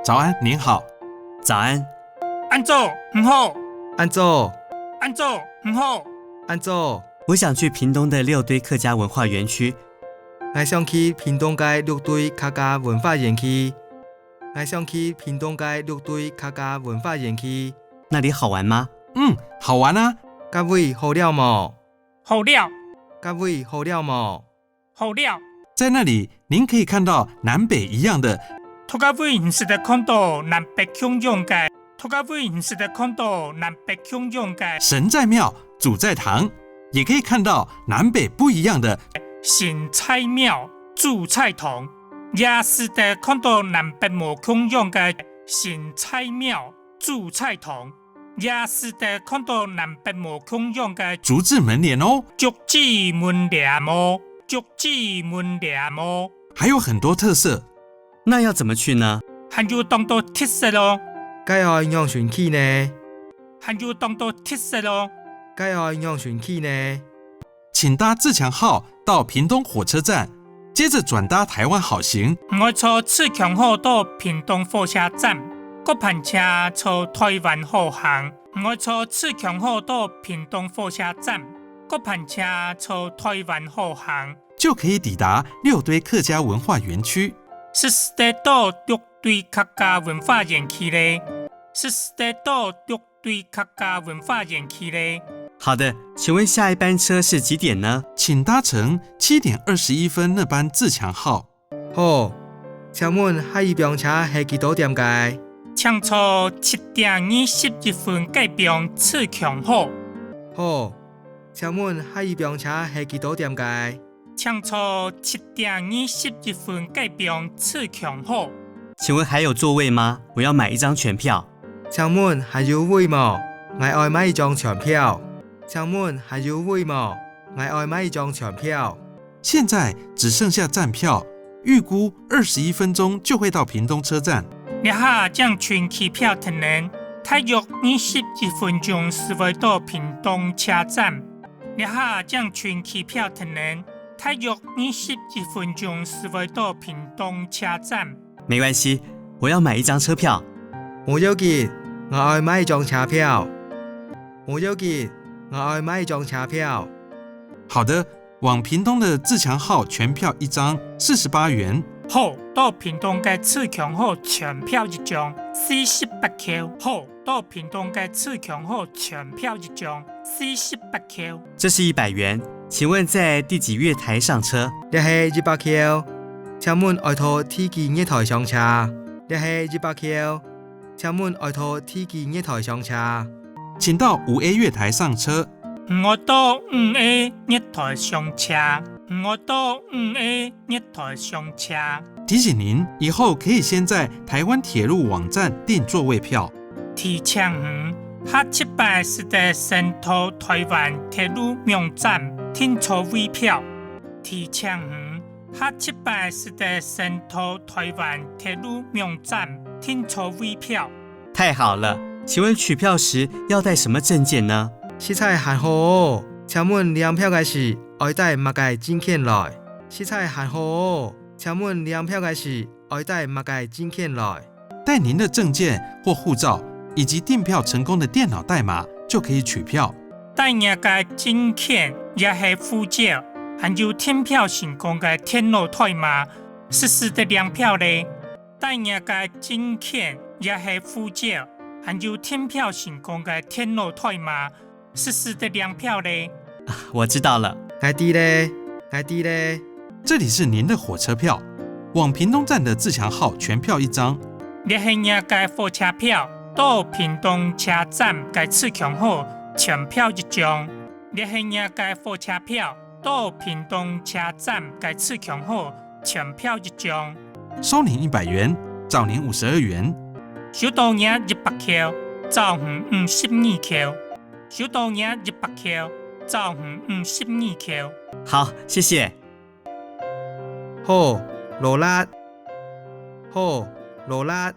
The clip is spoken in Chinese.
早安，您好。早安。安祖很好。安祖很好。安祖，我想去屏东的六堆客家文化园区。我想去屏东的六堆客家文化园区。我想去屏东的六堆客家文化园区。那里好玩吗？好玩啊。各位好了吗？好了。各位好了吗？好了。在那里，您可以看到南北一样的。土家委员是的看到南北汹涌的。土家委员是的看到南北汹涌的。神在庙，主在堂，也可以看到南北不一样的。神在庙，主在堂，也是的看到南北无汹涌的。神在庙，主在堂，也是的看到南北无汹涌的。竹制门帘哦，竹子门帘哦，竹子门帘哦，还有很多特色。那要怎么去呢？还有当到特色咯。该要用船去呢？还有当到特色咯。该要用船去呢？请搭自强号到屏东火车站，接着转搭台湾好行。我坐自强号到屏东火车站，各班车坐台湾好行。我坐自强号到屏东火车站，各班车坐台湾好行，就可以抵达六堆客家文化园区。是得到六堆客家文化园区嘞。是得到六堆客家文化园区嘞。好的，请问下一班车是几点呢？请搭乘7点21分那班自强号。好，请问下一班车是几多点解？请坐7点21分改变自强号。好，请问下一班車是幾多點解？請坐7點21分改變自強號。請問還有座位嗎？我要買一張全票。請問還有位嗎？我要買一張全票。請問還有位嗎？我要買一張全票。現在只剩下站票，預估21分鐘就會到屏東車站。你下將全期票停能，大約21分鐘是會到屏東車站。你下將全期票停能，大約21分鐘是會到屏東車站。沒關係，我要買一張車票。冇要緊，我要買一張車票。冇要緊，我要買一張車票。好的，往屏東的自強號全票一張48元。好，到屏東嘅自強號全票一張48塊。好，到屏東嘅自強號全票一張48塊。這是100元，請問在第幾月台上車？你係100塊，請問愛到第幾月台上車？你係100塊，請問愛到第幾月台上車？請到5A 月台上車。我到5A 月台上車。我到5A 月台上車。提醒您，以後可以先在台灣鐵路網站訂座位票。提醒下7擺是在先到台灣鐵路網站訂座位票。提醒下7擺是在先到台灣鐵路網站訂座位票。太好了，請問取票時要帶什麼證件呢？實在很好哦，請問領票嘅時愛帶乜嘅證件來？實在很好哦，請問領票嘅時愛帶乜嘅證件來？帶您的證件或護照以及訂票成功的電腦代碼就可以取票。帶你嘅證件也係護照，還有訂票成功嘅電腦代碼，實時的領票咧。帶你嘅證件也係護照，還有訂票成功嘅電腦代碼，實時的領票咧。我知道了。愛啲咧，愛啲咧。這裡是您的火車票，往屏東站的自強號全票一張。你係你嘅火車票，到屏東車站嘅自強號全票一張。你係你嘅火車票，到屏東車站嘅自強號全票一張。收您100元，找您52元。收到你100塊，找52塊。收到你100塊，找52塊。好，謝謝。好，羅拉，好，羅拉。